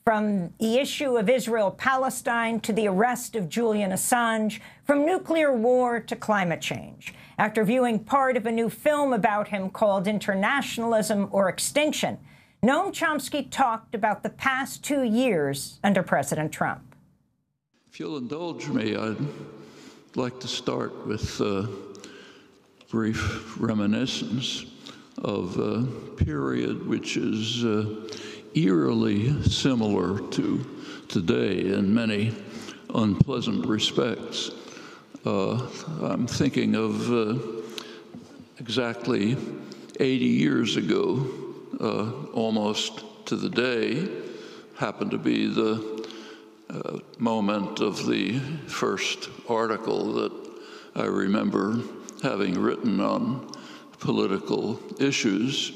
From the issue of Israel-Palestine to the arrest of Julian Assange, from nuclear war to climate change. After viewing part of a new film about him called Internationalism or Extinction, Noam Chomsky talked about the past 2 years under President Trump. If you'll indulge me, I'd like to start with a brief reminiscence of a period which is eerily similar to today in many unpleasant respects. I'm thinking of exactly 80 years ago, almost to the day, happened to be the moment of the first article that I remember having written on political issues.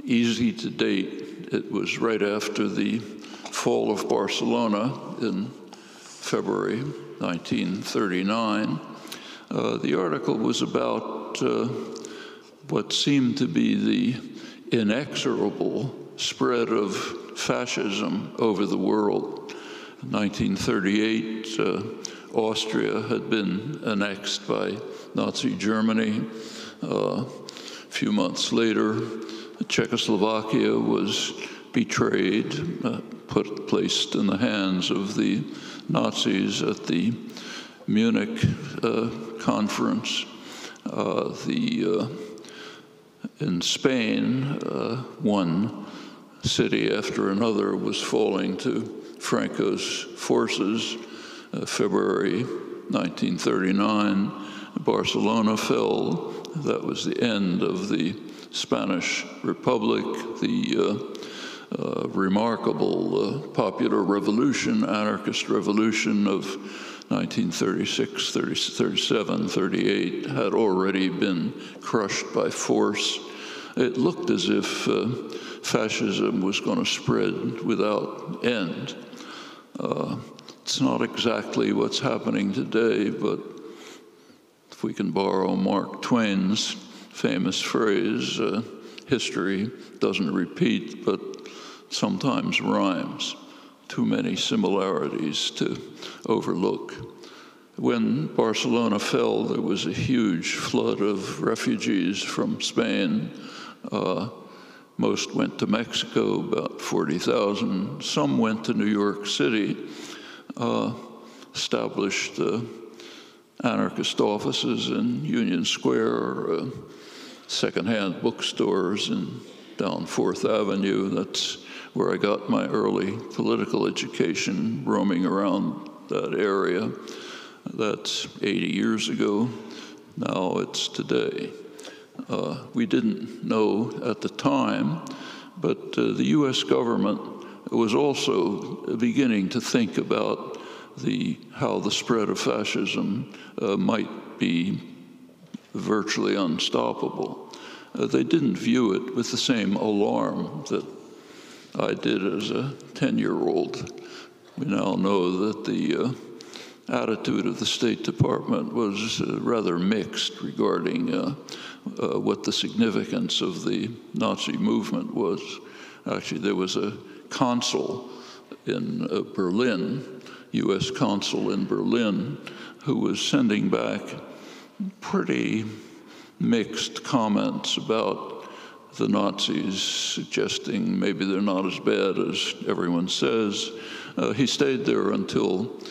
Easy to date, it was right after the fall of Barcelona in February 1939. The article was about what seemed to be the inexorable spread of fascism over the world. In 1938, Austria had been annexed by Nazi Germany. A few months later, Czechoslovakia was betrayed, placed in the hands of the Nazis at the Munich conference. In Spain, one city after another was falling to Franco's forces. February 1939, Barcelona fell. That was the end of the Spanish Republic, the remarkable popular revolution, anarchist revolution of 1936, 37, 38 had already been crushed by force. It looked as if fascism was going to spread without end. It's not exactly what's happening today, but if we can borrow Mark Twain's famous phrase, history doesn't repeat, but sometimes rhymes. Too many similarities to overlook. When Barcelona fell, there was a huge flood of refugees from Spain. Most went to Mexico, about 40,000. Some went to New York City, established anarchist offices in Union Square, secondhand bookstores down 4th Avenue. That's where I got my early political education, roaming around that area. That's 80 years ago. Now it's today. We didn't know at the time, but the US government was also beginning to think about how the spread of fascism might be virtually unstoppable. They didn't view it with the same alarm that I did as a 10-year-old. We now know that the attitude of the State Department was rather mixed regarding what the significance of the Nazi movement was. Actually, there was a consul in Berlin, US consul in Berlin, who was sending back pretty mixed comments about the Nazis, suggesting maybe they're not as bad as everyone says. He stayed there until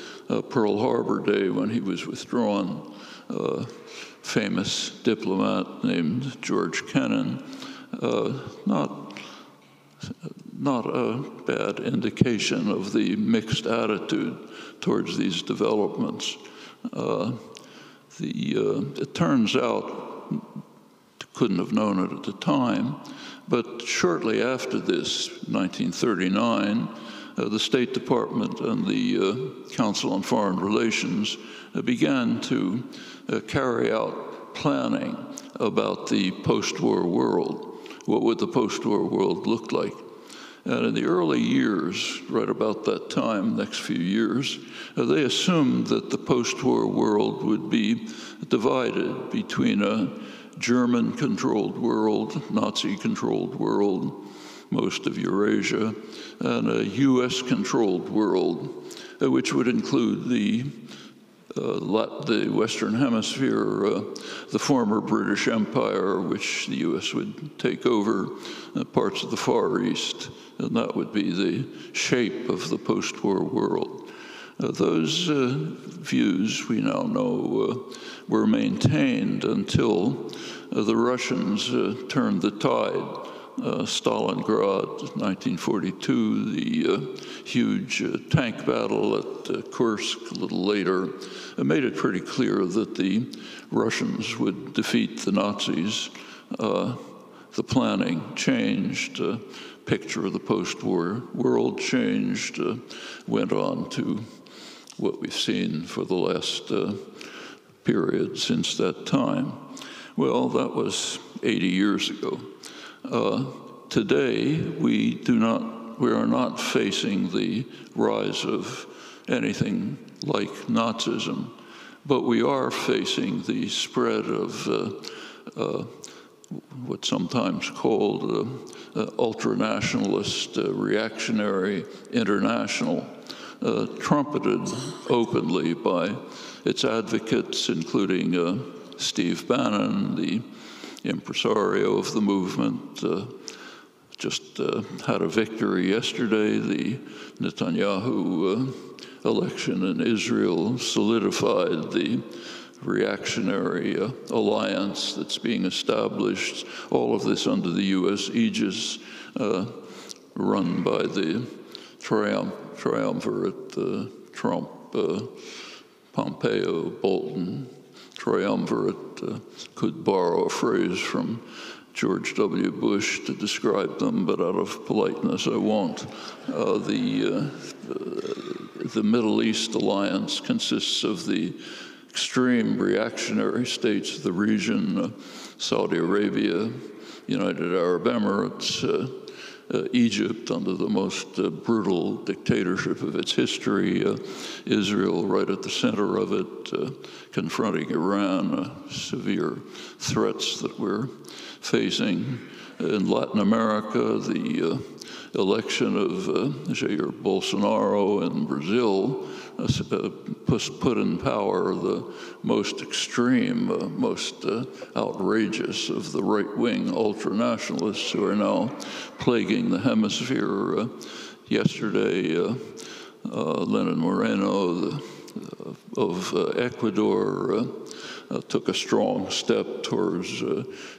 Pearl Harbor Day, when he was withdrawn. Famous diplomat named George Kennan. Not a bad indication of the mixed attitude towards these developments. It turns out, couldn't have known it at the time, but shortly after this, 1939, the State Department and the Council on Foreign Relations began to carry out planning about the post-war world. What would the post-war world look like? And in the early years, right about that time, next few years, they assumed that the post-war world would be divided between a German-controlled world, Nazi-controlled world, most of Eurasia, and a US-controlled world, which would include the Western Hemisphere, the former British Empire, which the US would take over, parts of the Far East, and that would be the shape of the post-war world. Those views, we now know, were maintained until the Russians turned the tide. Stalingrad, 1942, the huge tank battle at Kursk a little later, made it pretty clear that the Russians would defeat the Nazis. The planning changed, picture of the post-war world changed, went on to what we've seen for the last period since that time. Well, that was 80 years ago. Today, we are not facing the rise of anything like Nazism, but we are facing the spread of what's sometimes called ultranationalist reactionary international, trumpeted openly by its advocates, including Steve Bannon, the impresario of the movement, just had a victory yesterday. The Netanyahu election in Israel solidified the reactionary alliance that's being established, all of this under the US aegis, run by the triumvirate Trump, Pompeo, Bolton triumvirate. Could borrow a phrase from George W. Bush to describe them, but out of politeness I won't. The Middle East alliance consists of the extreme reactionary states of the region, Saudi Arabia, United Arab Emirates, Egypt under the most brutal dictatorship of its history, Israel right at the center of it, confronting Iran, severe threats that we're facing. In Latin America, the election of Jair Bolsonaro in Brazil put in power the most extreme, most outrageous of the right-wing ultranationalists who are now plaguing the hemisphere. Yesterday, Lenin Moreno of Ecuador took a strong step towards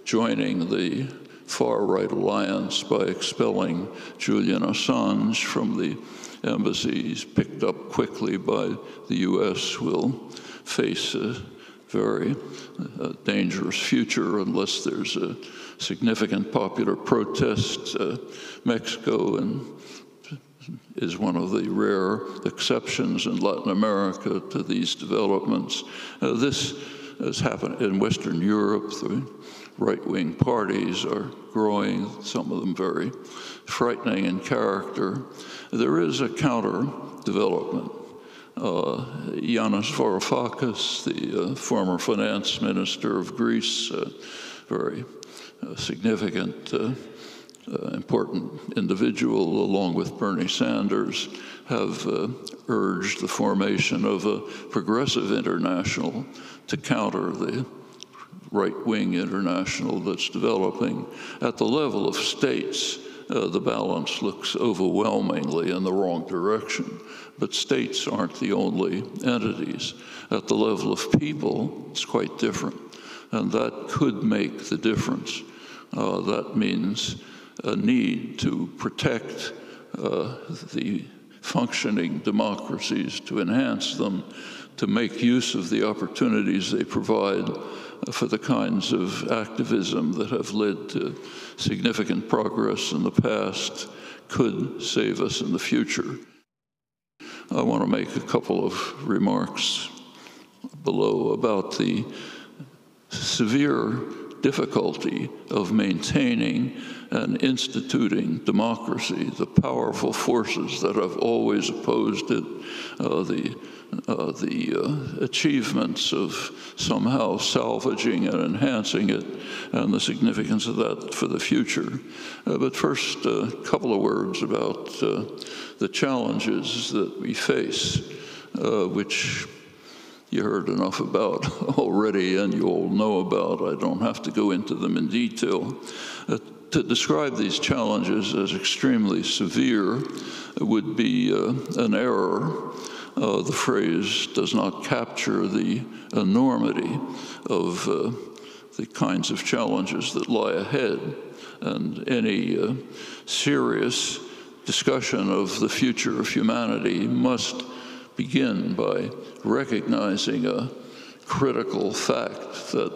joining the far-right alliance by expelling Julian Assange from the embassies, picked up quickly by the US, will face a very dangerous future unless there's a significant popular protest. Mexico is one of the rare exceptions in Latin America to these developments. This has happened in Western Europe. The right-wing parties are growing, some of them very frightening in character. There is a counter-development. Yanis Varoufakis, the former finance minister of Greece, very significant, important individual, along with Bernie Sanders, have urged the formation of a progressive international to counter the right-wing international that's developing. At the level of states, the balance looks overwhelmingly in the wrong direction, but states aren't the only entities. At the level of people, it's quite different, and that could make the difference. That means a need to protect the functioning democracies, to enhance them, to make use of the opportunities they provide for the kinds of activism that have led to significant progress in the past, could save us in the future. I want to make a couple of remarks below about the severe difficulty of maintaining and instituting democracy, the powerful forces that have always opposed it, the achievements of somehow salvaging and enhancing it, and the significance of that for the future. But first, a couple of words about the challenges that we face, which you heard enough about already and you all know about. I don't have to go into them in detail. To describe these challenges as extremely severe would be an error. The phrase does not capture the enormity of the kinds of challenges that lie ahead, and any serious discussion of the future of humanity must begin by recognizing a critical fact that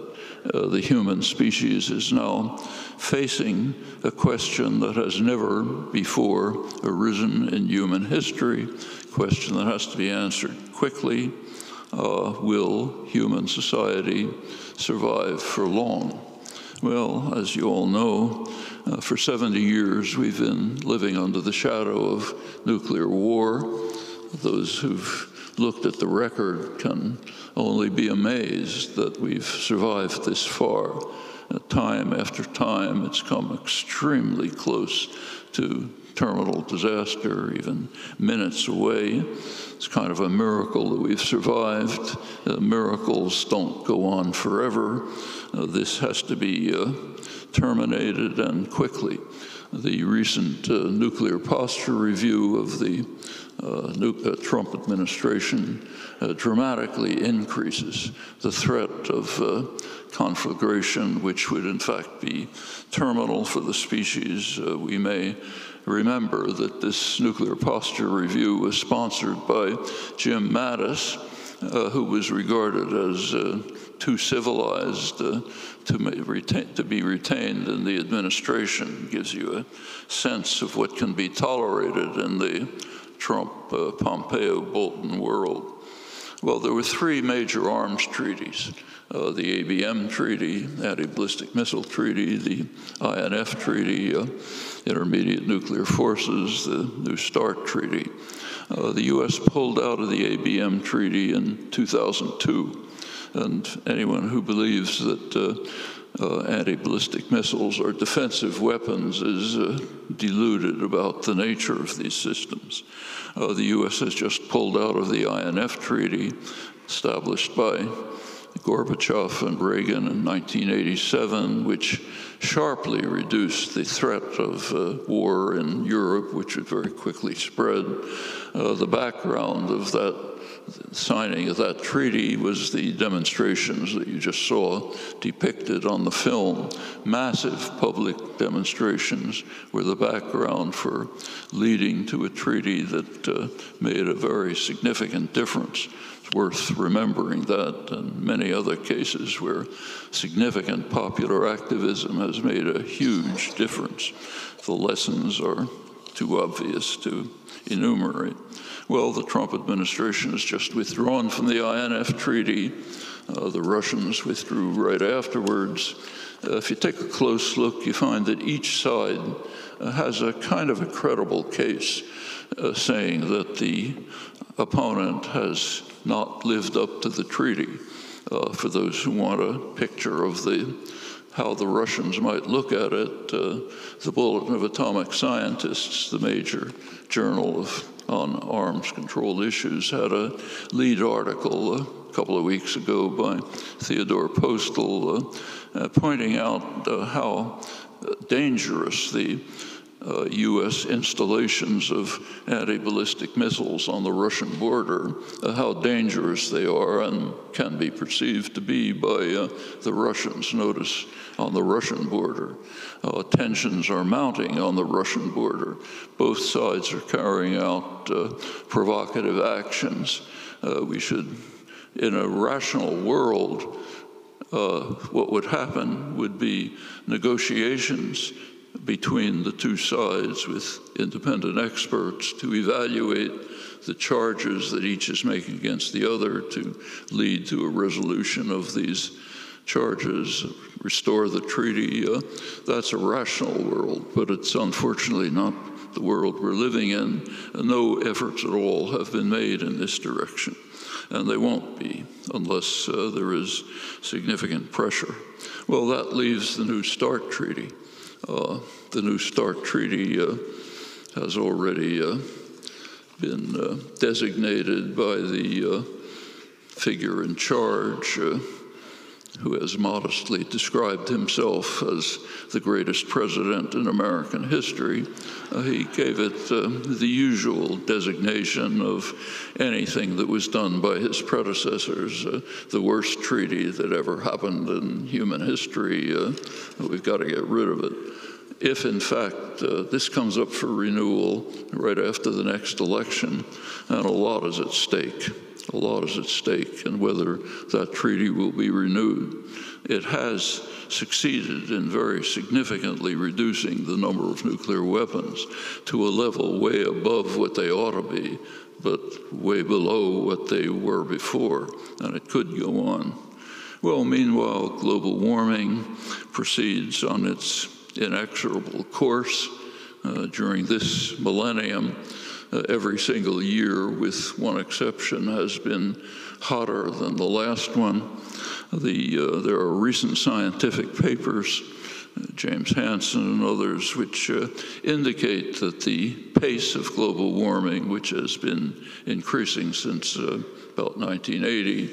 the human species is now facing a question that has never before arisen in human history, a question that has to be answered quickly. Will human society survive for long? Well, as you all know, for 70 years we've been living under the shadow of nuclear war. Those who've looked at the record can only be amazed that we've survived this far. Time after time, it's come extremely close to terminal disaster, even minutes away. It's kind of a miracle that we've survived. Miracles don't go on forever. This has to be terminated, and quickly. The recent nuclear posture review of the Trump administration dramatically increases the threat of conflagration, which would in fact be terminal for the species. We may remember that this nuclear posture review was sponsored by Jim Mattis, who was regarded as too civilized to be retained in the administration. Gives you a sense of what can be tolerated in the Trump, Pompeo, Bolton world. Well, there were three major arms treaties. The ABM Treaty, Anti-Ballistic Missile Treaty, the INF Treaty, Intermediate Nuclear Forces, the New START Treaty. The U.S. pulled out of the ABM Treaty in 2002, and anyone who believes that anti-ballistic missiles are defensive weapons is deluded about the nature of these systems. The U.S. has just pulled out of the INF Treaty, established by Gorbachev and Reagan in 1987, which sharply reduced the threat of war in Europe, which would very quickly spread. The background of that signing of that treaty was the demonstrations that you just saw depicted on the film. Massive public demonstrations were the background for leading to a treaty that made a very significant difference. It's worth remembering that, and many other cases where significant popular activism has made a huge difference. The lessons are too obvious to enumerate. Well, the Trump administration has just withdrawn from the INF Treaty. The Russians withdrew right afterwards. If you take a close look, you find that each side has a kind of a credible case saying that the opponent has not lived up to the treaty. For those who want a picture of how the Russians might look at it, the Bulletin of Atomic Scientists, the major journal on arms control issues, had a lead article a couple of weeks ago by Theodore Postel pointing out how dangerous the U.S. installations of anti-ballistic missiles on the Russian border, how dangerous they are and can be perceived to be by the Russians. Notice on the Russian border, tensions are mounting on the Russian border. Both sides are carrying out provocative actions. We should, in a rational world, what would happen would be negotiations between the two sides with independent experts to evaluate the charges that each is making against the other to lead to a resolution of these charges, restore the treaty. That's a rational world, but it's unfortunately not the world we're living in. No efforts at all have been made in this direction, and they won't be unless there is significant pressure. Well, that leaves the New START Treaty. The New START Treaty has already been designated by the figure in charge, who has modestly described himself as the greatest president in American history. He gave it the usual designation of anything that was done by his predecessors, the worst treaty that ever happened in human history. We've got to get rid of it. If, in fact, this comes up for renewal right after the next election, and a lot is at stake. A lot is at stake, and whether that treaty will be renewed. It has succeeded in very significantly reducing the number of nuclear weapons to a level way above what they ought to be, but way below what they were before, and it could go on. Well, meanwhile, global warming proceeds on its inexorable course. During this millennium, every single year, with one exception, has been hotter than the last one. There are recent scientific papers, James Hansen and others, which indicate that the pace of global warming, which has been increasing since about 1980,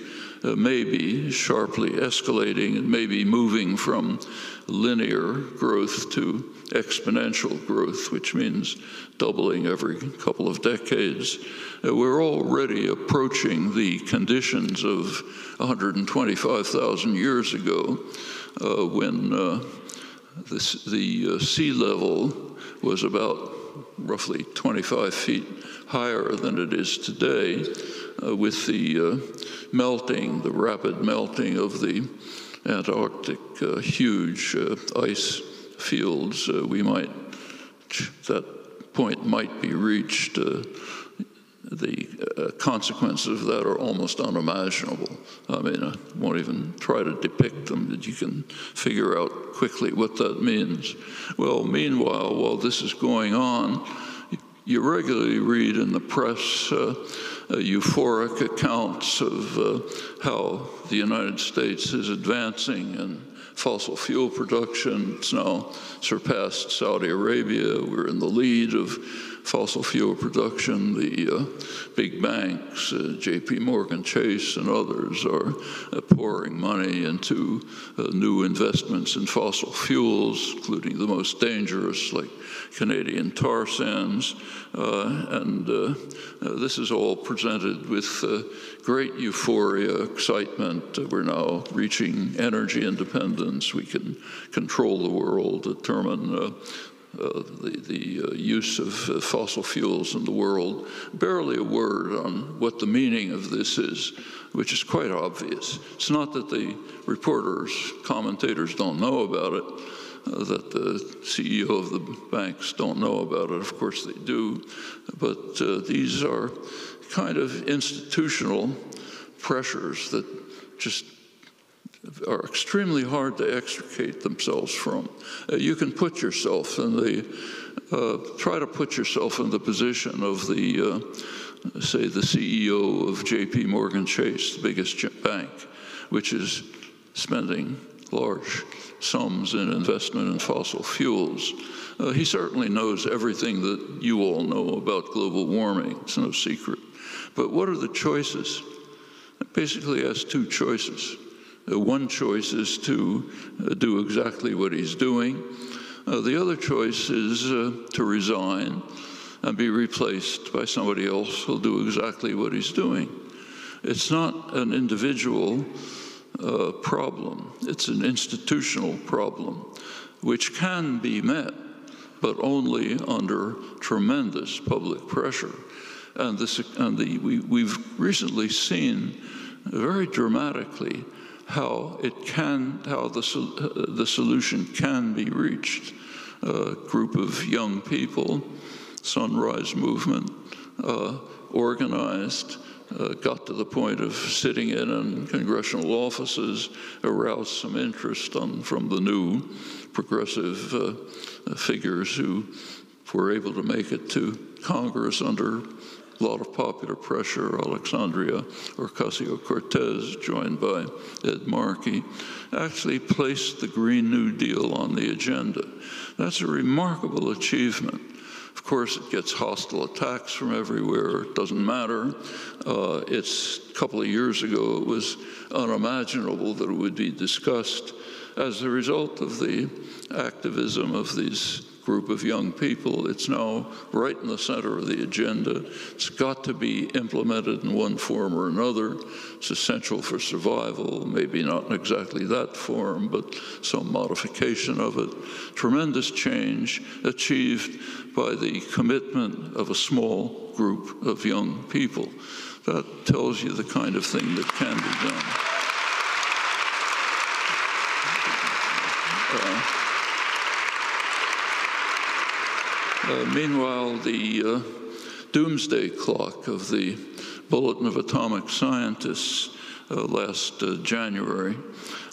may be sharply escalating and may be moving from linear growth to exponential growth, which means doubling every couple of decades. We're already approaching the conditions of 125,000 years ago, when the sea level was about roughly 25 feet higher than it is today. With the melting, the rapid melting of the Antarctic huge ice fields, that point might be reached. The consequences of that are almost unimaginable. I mean, I won't even try to depict them, but you can figure out quickly what that means. Well, meanwhile, while this is going on, you regularly read in the press euphoric accounts of how the United States is advancing in fossil fuel production. It's now surpassed Saudi Arabia. We're in the lead of fossil fuel production. The big banks, JP Morgan Chase and others, are pouring money into new investments in fossil fuels, including the most dangerous, like Canadian tar sands. This is all presented with great euphoria, excitement. We're now reaching energy independence. We can control the world, determine the use of fossil fuels in the world. Barely a word on what the meaning of this is, which is quite obvious. It's not that the reporters, commentators don't know about it, that the CEO of the banks don't know about it. Of course they do. But these are kind of institutional pressures that just are extremely hard to extricate themselves from. You can put yourself in try to put yourself in the position of the, say, the CEO of JP Morgan Chase, the biggest bank, which is spending large sums in investment in fossil fuels. He certainly knows everything that you all know about global warming. It's no secret. But what are the choices? It basically has two choices. One choice is to do exactly what he's doing. The other choice is to resign and be replaced by somebody else who'll do exactly what he's doing. It's not an individual problem. It's an institutional problem, which can be met, but only under tremendous public pressure. And we've recently seen very dramatically how the solution can be reached. A group of young people, Sunrise Movement, organized got to the point of sitting in congressional offices, aroused some interest from the new progressive figures who were able to make it to Congress under a lot of popular pressure. Alexandria Ocasio-Cortez, joined by Ed Markey, actually placed the Green New Deal on the agenda. That's a remarkable achievement. Of course, it gets hostile attacks from everywhere. It doesn't matter. It's a couple of years ago, it was unimaginable that it would be discussed. As a result of the activism of these group of young people, it's now right in the center of the agenda. It's got to be implemented in one form or another. It's essential for survival, maybe not in exactly that form, but some modification of it. Tremendous change achieved by the commitment of a small group of young people. That tells you the kind of thing that can be done. Meanwhile, the doomsday clock of the Bulletin of Atomic Scientists last January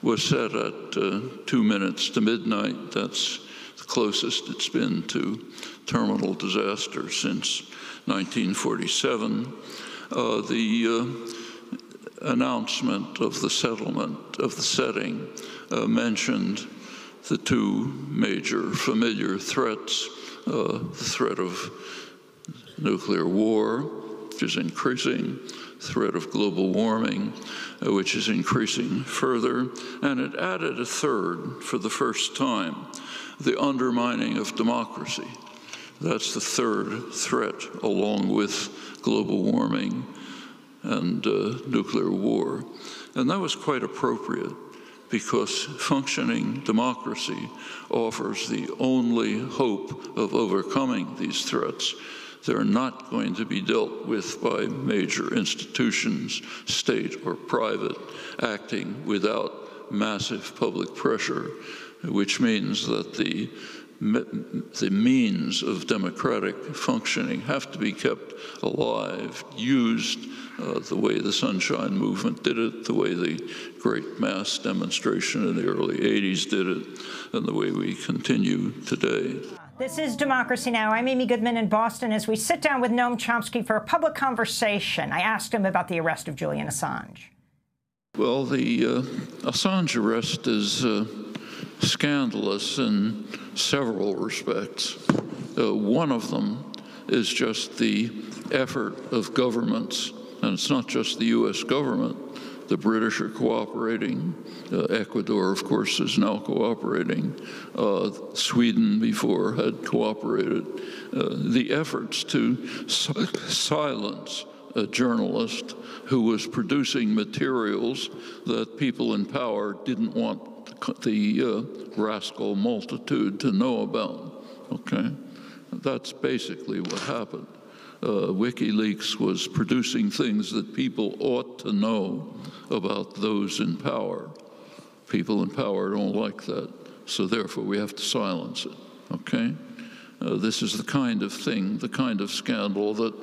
was set at 2 minutes to midnight. That's the closest it's been to terminal disaster since 1947. The announcement of the settlement of the setting mentioned the two major familiar threats. The threat of nuclear war, which is increasing, threat of global warming, which is increasing further, and it added a third for the first time, the undermining of democracy. That's the third threat, along with global warming and nuclear war. And that was quite appropriate, because functioning democracy offers the only hope of overcoming these threats. They're not going to be dealt with by major institutions, state or private, acting without massive public pressure, which means that the means of democratic functioning have to be kept alive, used the way the Sunshine Movement did it, the way the great mass demonstration in the early 80s did it, and the way we continue today. This is Democracy Now! I'm Amy Goodman in Boston. As we sit down with Noam Chomsky for a public conversation, I asked him about the arrest of Julian Assange. Well, the Assange arrest is scandalous in several respects. One of them is just the effort of governments, and it's not just the U.S. government. The British are cooperating. Ecuador, of course, is now cooperating. Sweden before had cooperated. The efforts to silence a journalist who was producing materials that people in power didn't want the rascal multitude to know about, okay? That's basically what happened. WikiLeaks was producing things that people ought to know about those in power. People in power don't like that, so therefore we have to silence it, okay? This is the kind of thing, the kind of scandal that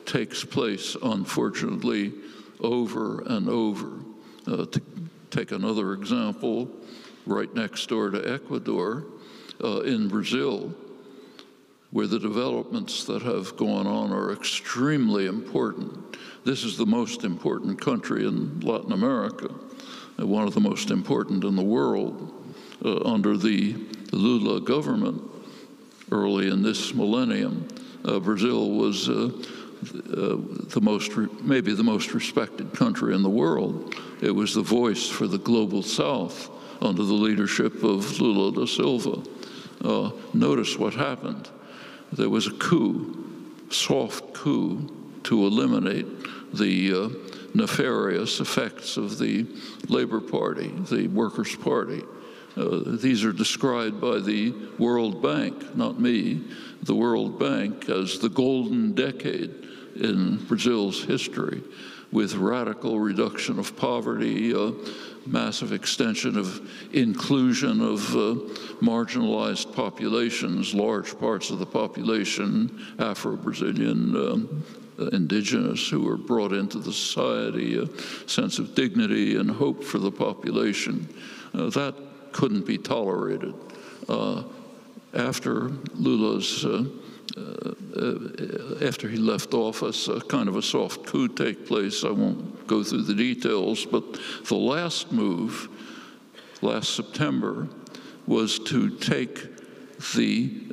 takes place, unfortunately, over and over. To take another example, right next door to Ecuador, in Brazil, where the developments that have gone on are extremely important. This is the most important country in Latin America, one of the most important in the world. Under the Lula government, early in this millennium, Brazil was maybe the most respected country in the world. It was the voice for the global South under the leadership of Lula da Silva. Notice what happened. There was a coup, soft coup, to eliminate the nefarious effects of the Labor Party, the Workers' Party. These are described by the World Bank, not me, the World Bank, as the golden decade in Brazil's history. with radical reduction of poverty, massive extension of inclusion of marginalized populations, large parts of the population, Afro-Brazilian, indigenous, who were brought into the society, a sense of dignity and hope for the population. That couldn't be tolerated. After Lula's, after he left office, kind of a soft coup take place. I won't go through the details, but the last move, last September, was to take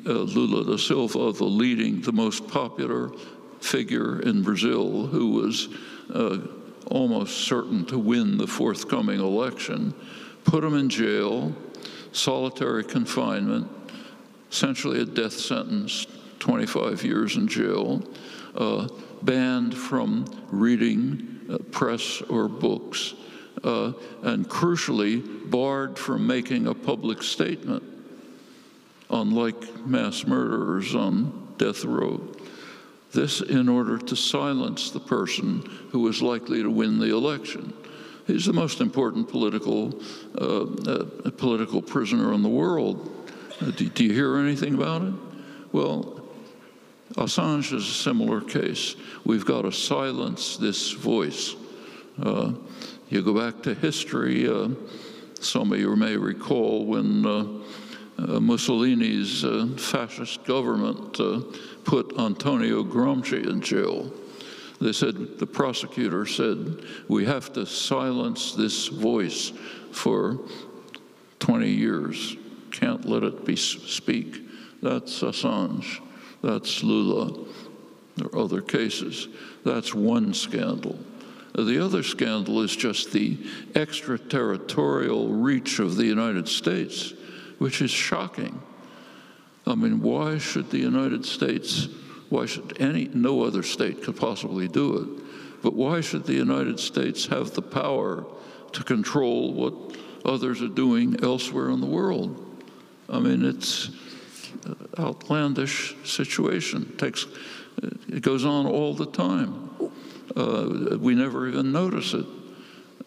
Lula da Silva, the most popular figure in Brazil, who was almost certain to win the forthcoming election, put him in jail, solitary confinement, essentially a death sentence, 25 years in jail, banned from reading press or books, and crucially barred from making a public statement, unlike mass murderers on death row. This in order to silence the person who was likely to win the election. He's the most important political prisoner in the world. Do you hear anything about it? Well, Assange is a similar case. We've got to silence this voice. You go back to history, some of you may recall when Mussolini's fascist government put Antonio Gramsci in jail. They said, the prosecutor said, we have to silence this voice for 20 years. Can't let it speak. That's Assange. That's Lula. There are other cases. That's one scandal. The other scandal is just the extraterritorial reach of the United States, which is shocking. I mean, why should the United States, no other state could possibly do it, but why should the United States have the power to control what others are doing elsewhere in the world? I mean, it's an outlandish situation. It goes on all the time. We never even notice it.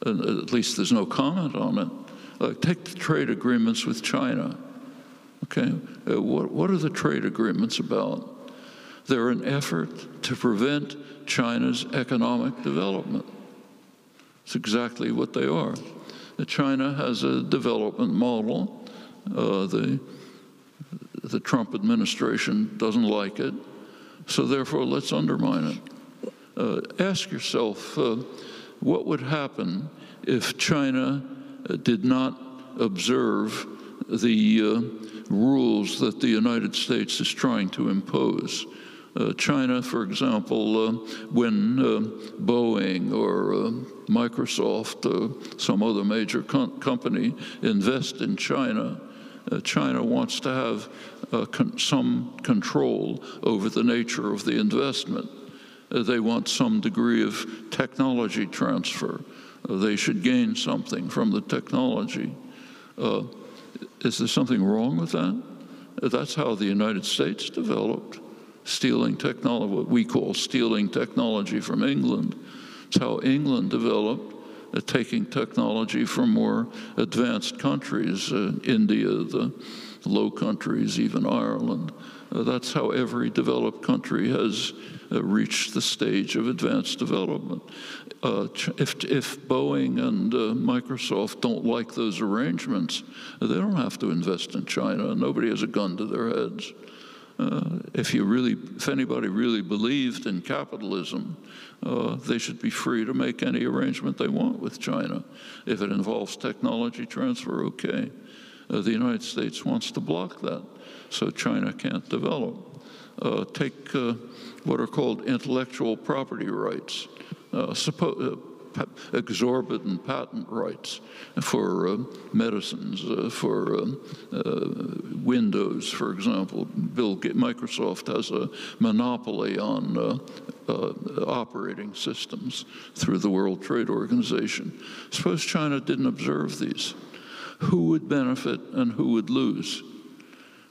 At least there's no comment on it. Take the trade agreements with China. Okay, what are the trade agreements about? They're an effort to prevent China's economic development. It's exactly what they are. China has a development model. The Trump administration doesn't like it, so therefore let's undermine it. Ask yourself, what would happen if China did not observe the rules that the United States is trying to impose? China, for example, when Boeing or Microsoft, some other major company, invest in China, China wants to have some control over the nature of the investment. They want some degree of technology transfer. They should gain something from the technology. Is there something wrong with that? That's how the United States developed, stealing technology, what we call stealing technology from England. It's how England developed, taking technology from more advanced countries, India, the Low Countries, even Ireland. That's how every developed country has reached the stage of advanced development. If Boeing and Microsoft don't like those arrangements, they don't have to invest in China. Nobody has a gun to their heads. If anybody really believed in capitalism, they should be free to make any arrangement they want with China. If it involves technology transfer, okay. The United States wants to block that, so China can't develop. Take what are called intellectual property rights, exorbitant patent rights for medicines, for Windows, for example. Microsoft has a monopoly on operating systems through the World Trade Organization. Suppose China didn't observe these. Who would benefit and who would lose?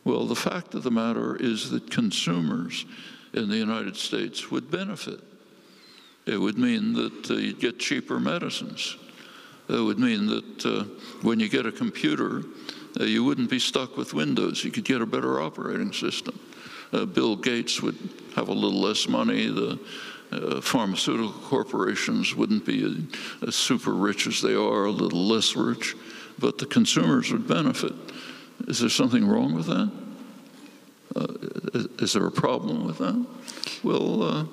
Well, the fact of the matter is that consumers in the United States would benefit. It would mean that you'd get cheaper medicines. It would mean that when you get a computer, you wouldn't be stuck with Windows. You could get a better operating system. Bill Gates would have a little less money. The pharmaceutical corporations wouldn't be as super rich as they are, a little less rich, but the consumers would benefit. Is there something wrong with that? Is there a problem with that? Well,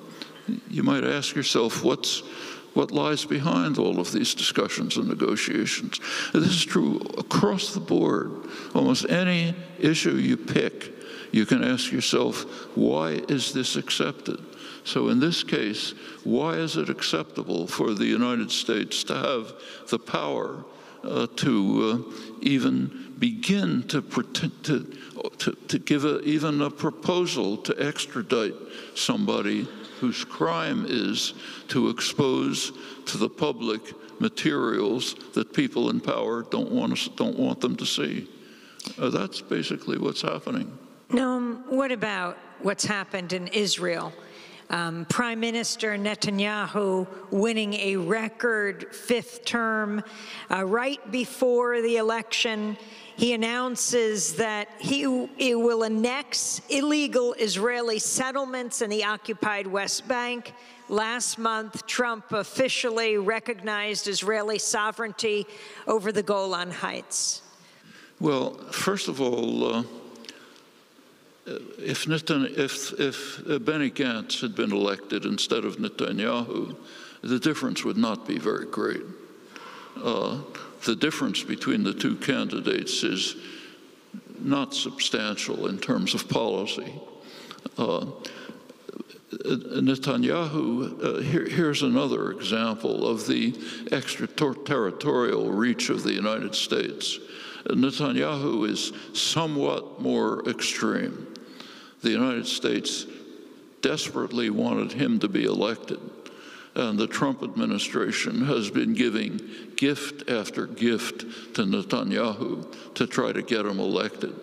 you might ask yourself, what lies behind all of these discussions and negotiations? This is true across the board. Almost any issue you pick, you can ask yourself, why is this accepted? So in this case, why is it acceptable for the United States to have the power to even begin to give even a proposal to extradite somebody whose crime is to expose to the public materials that people in power don't want them to see? That's basically what's happening. Noam, what about what's happened in Israel? Prime Minister Netanyahu winning a record fifth term. Right before the election, he announces that he will annex illegal Israeli settlements in the occupied West Bank. Last month, Trump officially recognized Israeli sovereignty over the Golan Heights. Well, first of all, if Benny Gantz had been elected instead of Netanyahu, the difference would not be very great. The difference between the two candidates is not substantial in terms of policy. Netanyahu, here's another example of the extraterritorial reach of the United States. Netanyahu is somewhat more extreme. The United States desperately wanted him to be elected, and the Trump administration has been giving gift after gift to Netanyahu to try to get him elected.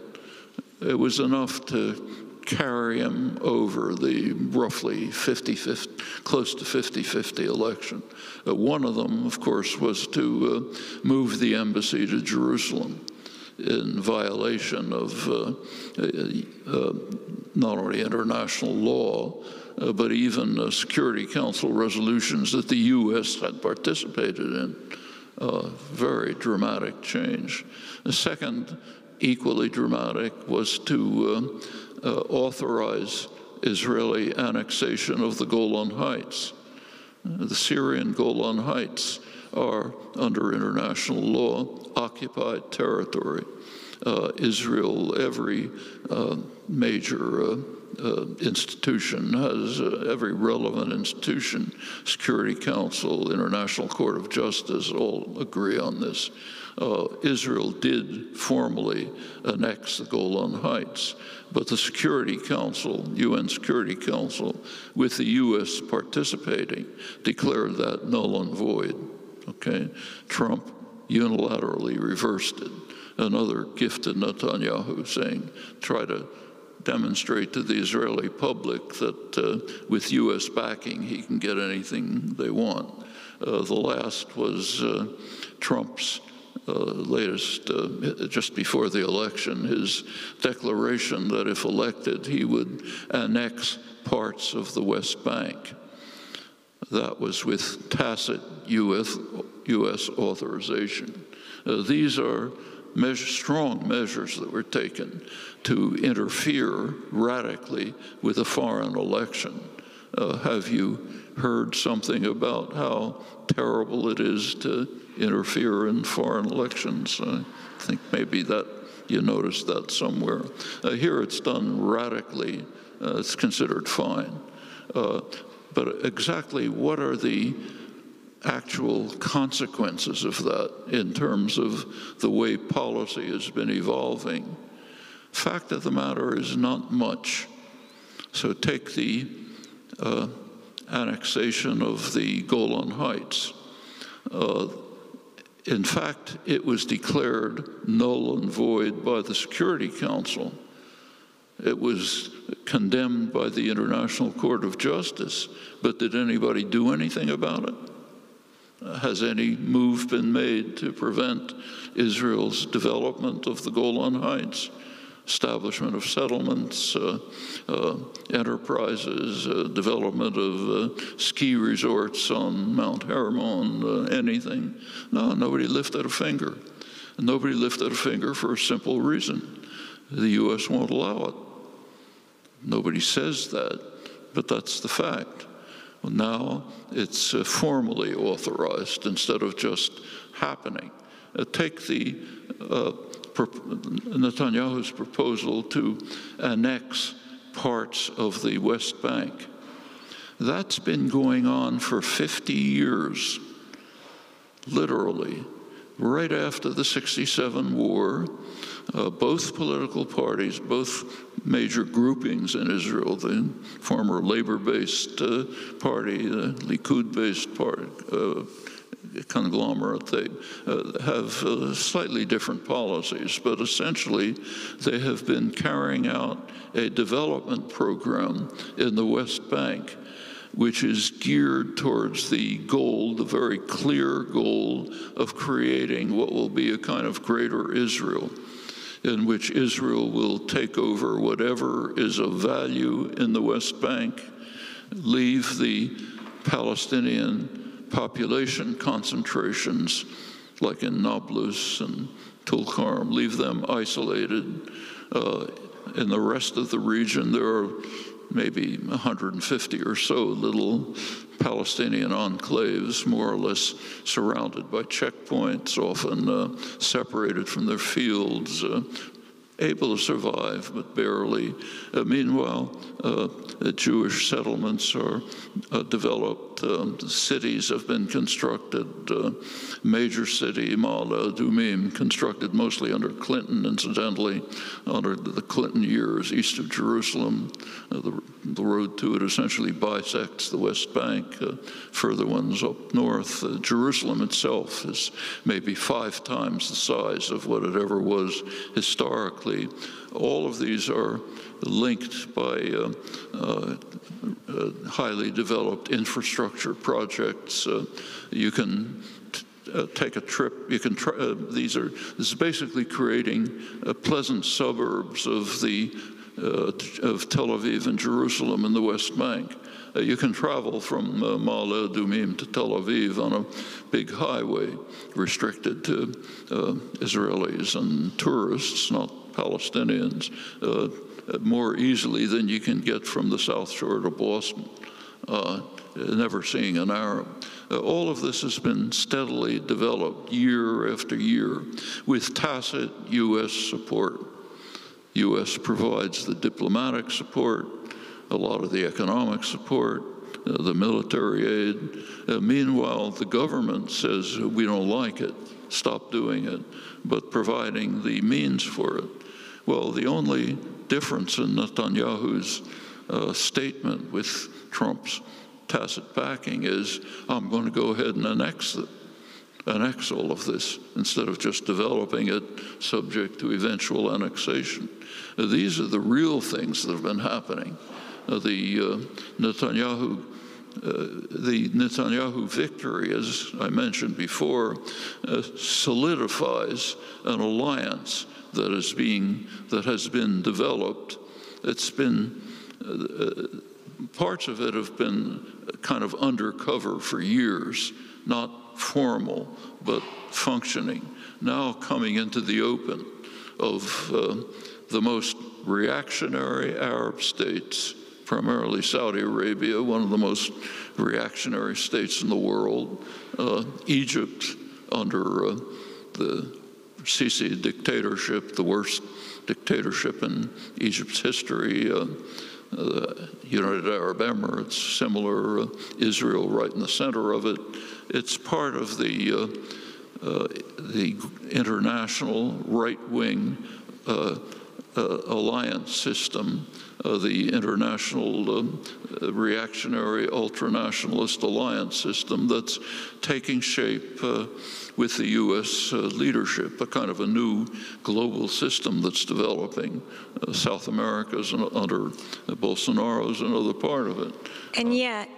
It was enough to carry him over the roughly 50-50, close to 50-50 election. One of them, of course, was to move the embassy to Jerusalem in violation of not only international law, but even Security Council resolutions that the U.S. had participated in. Very dramatic change. The second, equally dramatic, was to authorize Israeli annexation of the Golan Heights. The Syrian Golan Heights are, under international law, occupied territory. Israel, every major institution has, every relevant institution, Security Council, International Court of Justice, all agree on this. Israel did formally annex the Golan Heights, but the Security Council, UN Security Council, with the U.S. participating, declared that null and void. Okay, Trump unilaterally reversed it. Another gift to Netanyahu, saying, try to demonstrate to the Israeli public that with U.S. backing, he can get anything they want. The last was Trump's latest, just before the election, his declaration that if elected, he would annex parts of the West Bank. That was with tacit U.S. authorization. These are strong measures that were taken to interfere radically with a foreign election. Have you heard something about how terrible it is to interfere in foreign elections? I think maybe that you noticed that somewhere. Here it's done radically. It's considered fine. But exactly what are the actual consequences of that in terms of the way policy has been evolving? Fact of the matter is not much. So take the annexation of the Golan Heights. In fact, it was declared null and void by the Security Council. It was condemned by the International Court of Justice, but did anybody do anything about it? Has any move been made to prevent Israel's development of the Golan Heights, establishment of settlements, enterprises, development of ski resorts on Mount Hermon, anything? No, nobody lifted a finger. And nobody lifted a finger for a simple reason. The U.S. won't allow it. Nobody says that, but that's the fact. Well, now it's formally authorized instead of just happening. Take the Netanyahu's proposal to annex parts of the West Bank. That's been going on for 50 years, literally. Right after the '67 war, both political parties, both major groupings in Israel, the former labor-based party, the Likud-based party, conglomerate, they have slightly different policies, but essentially they have been carrying out a development program in the West Bank which is geared towards the goal, the very clear goal of creating what will be a kind of greater Israel, in which Israel will take over whatever is of value in the West Bank, leave the Palestinian population concentrations, like in Nablus and Tulkarm, leave them isolated. In the rest of the region, there are maybe 150 or so little Palestinian enclaves, more or less surrounded by checkpoints, often separated from their fields, able to survive, but barely. Meanwhile, Jewish settlements are developed. Cities have been constructed. Major city, Ma'ale Adumim, constructed mostly under Clinton, incidentally, under the Clinton years, east of Jerusalem. The road to it essentially bisects the West Bank. Further ones up north. Jerusalem itself is maybe 5 times the size of what it ever was historically. All of these are linked by highly developed infrastructure projects. You can take a trip. You can try. This is basically creating pleasant suburbs of Tel Aviv and Jerusalem in the West Bank. You can travel from Ma'ale Adumim to Tel Aviv on a big highway restricted to Israelis and tourists, not Palestinians, more easily than you can get from the South Shore to Boston, never seeing an Arab. All of this has been steadily developed year after year with tacit U.S. support. U.S. provides the diplomatic support, a lot of the economic support, the military aid. Meanwhile, the government says, we don't like it, stop doing it, but providing the means for it. Well, the only difference in Netanyahu's statement with Trump's tacit backing is, I'm going to go ahead and annex all of this instead of just developing it subject to eventual annexation. These are the real things that have been happening. The Netanyahu victory, as I mentioned before, solidifies an alliance that has been developed. It's been parts of it have been kind of undercover for years, not formal, but functioning. Now coming into the open of the most reactionary Arab states, primarily Saudi Arabia, one of the most reactionary states in the world, Egypt under the Sisi dictatorship, the worst dictatorship in Egypt's history, United Arab Emirates, similar, Israel right in the center of it. It's part of the international right-wing alliance system, the international reactionary ultranationalist alliance system that's taking shape with the U.S. leadership, a kind of a new global system that's developing. South America's under Bolsonaro's another part of it. And yet,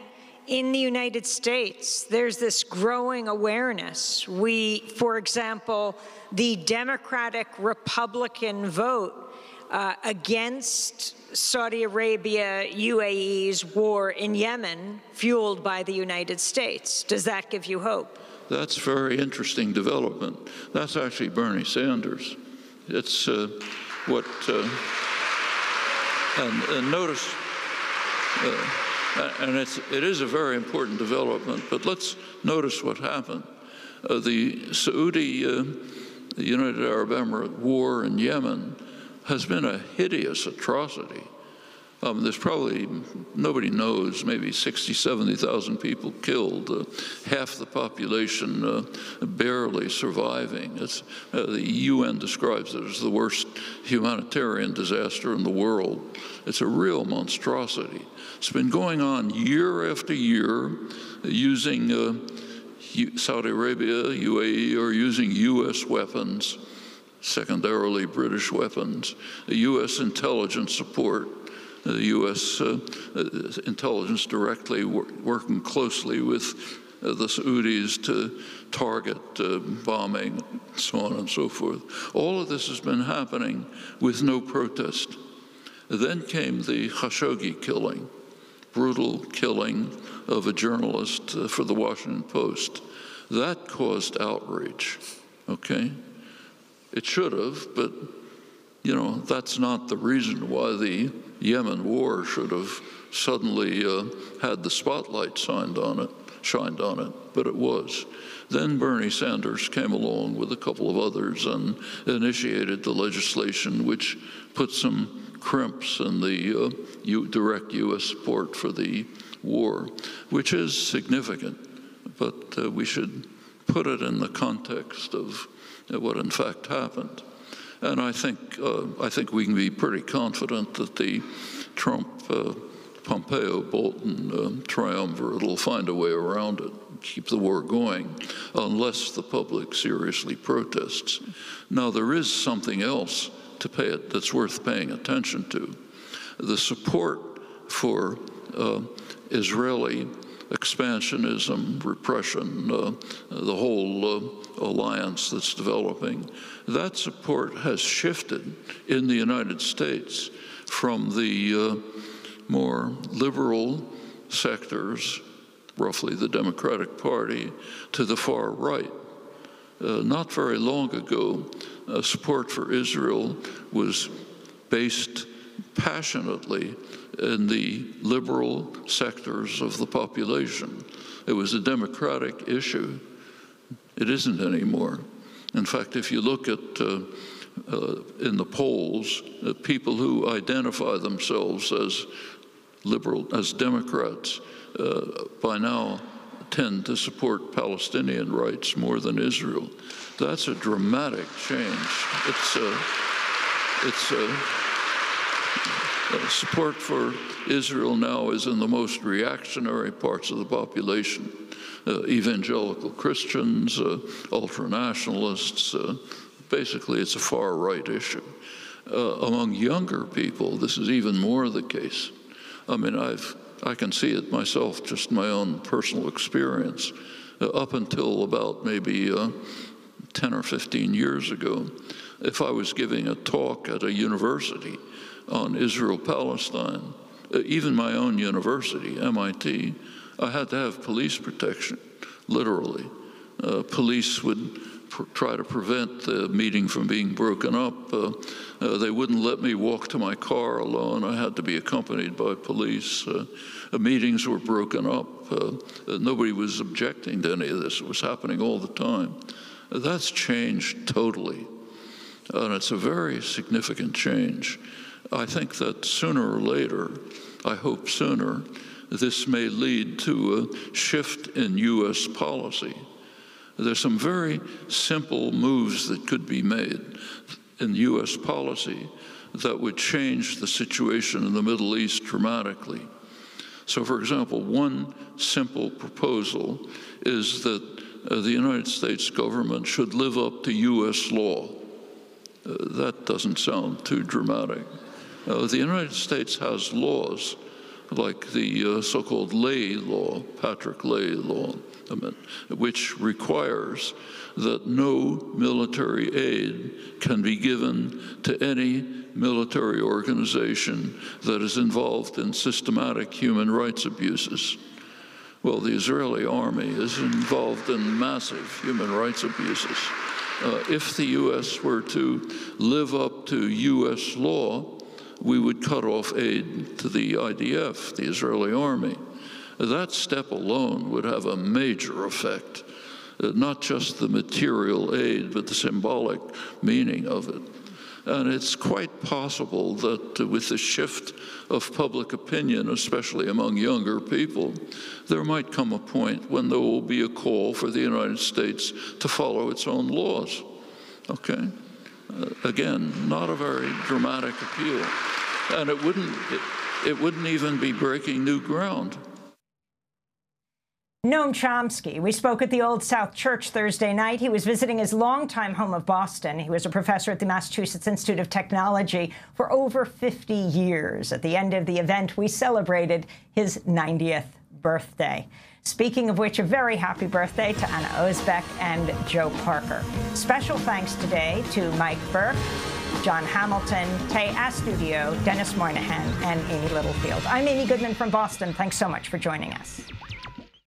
in the United States, there's this growing awareness. For example, the Democratic-Republican vote against Saudi Arabia, UAE's war in Yemen, fueled by the United States. Does that give you hope? That's a very interesting development. That's actually Bernie Sanders. It's what, and notice, and it is a very important development, but let's notice what happened. The Saudi, the United Arab Emirates war in Yemen has been a hideous atrocity. There's probably, nobody knows, maybe 60, 70,000 people killed, half the population barely surviving. The UN describes it as the worst humanitarian disaster in the world. It's a real monstrosity. It's been going on year after year using Saudi Arabia, UAE, or using US weapons, secondarily British weapons, US intelligence support, the U.S. Intelligence directly working closely with the Saudis to target bombing, so on and so forth. All of this has been happening with no protest. Then came the Khashoggi killing, brutal killing of a journalist for the Washington Post. That caused outrage, okay? It should have, but you know, that's not the reason why the Yemen war should have suddenly had the spotlight shined on it, but it was. Then Bernie Sanders came along with a couple of others and initiated the legislation which put some crimps in the direct U.S. support for the war, which is significant, but we should put it in the context of what in fact happened. And I think we can be pretty confident that the Trump-Pompeo-Bolton triumvirate will find a way around it, keep the war going, unless the public seriously protests. Now, there is something else that's worth paying attention to. The support for Israeli expansionism, repression, the whole alliance that's developing, that support has shifted in the United States from the more liberal sectors, roughly the Democratic Party, to the far right. Not very long ago, support for Israel was based passionately in the liberal sectors of the population. It was a democratic issue. It isn't anymore. In fact, if you look at in the polls, people who identify themselves as liberal, as Democrats, by now tend to support Palestinian rights more than Israel. That's a dramatic change. Support for Israel now is in the most reactionary parts of the population. Evangelical Christians, ultranationalists, basically it's a far-right issue. Among younger people, this is even more the case. I mean, I can see it myself, just my own personal experience. Up until about maybe 10 or 15 years ago, if I was giving a talk at a university on Israel-Palestine, even my own university, MIT, I had to have police protection, literally. Police would try to prevent the meeting from being broken up. They wouldn't let me walk to my car alone. I had to be accompanied by police. Meetings were broken up. Nobody was objecting to any of this. It was happening all the time. That's changed totally, and it's a very significant change. I think that sooner or later, I hope sooner, this may lead to a shift in U.S. policy. There's some very simple moves that could be made in U.S. policy that would change the situation in the Middle East dramatically. So, for example, one simple proposal is that the United States government should live up to U.S. law. That doesn't sound too dramatic. The United States has laws like the so-called Ley Law, Patrick Ley Law, which requires that no military aid can be given to any military organization that is involved in systematic human rights abuses. Well, the Israeli army is involved in massive human rights abuses. If the U.S. were to live up to U.S. law, we would cut off aid to the IDF, the Israeli army. That step alone would have a major effect, not just the material aid, but the symbolic meaning of it. And it's quite possible that with the shift of public opinion, especially among younger people, there might come a point when there will be a call for the United States to follow its own laws. Okay? Again, not a very dramatic appeal. And it wouldn't even be breaking new ground. Noam Chomsky. We spoke at the Old South Church Thursday night. He was visiting his longtime home of Boston. He was a professor at the Massachusetts Institute of Technology for over 50 years. At the end of the event, we celebrated his 90th birthday. Speaking of which, a very happy birthday to Anna Osbeck and Joe Parker. Special thanks today to Mike Burke, John Hamilton, Tay Astudio, Dennis Moynihan, and Amy Littlefield. I'm Amy Goodman from Boston. Thanks so much for joining us.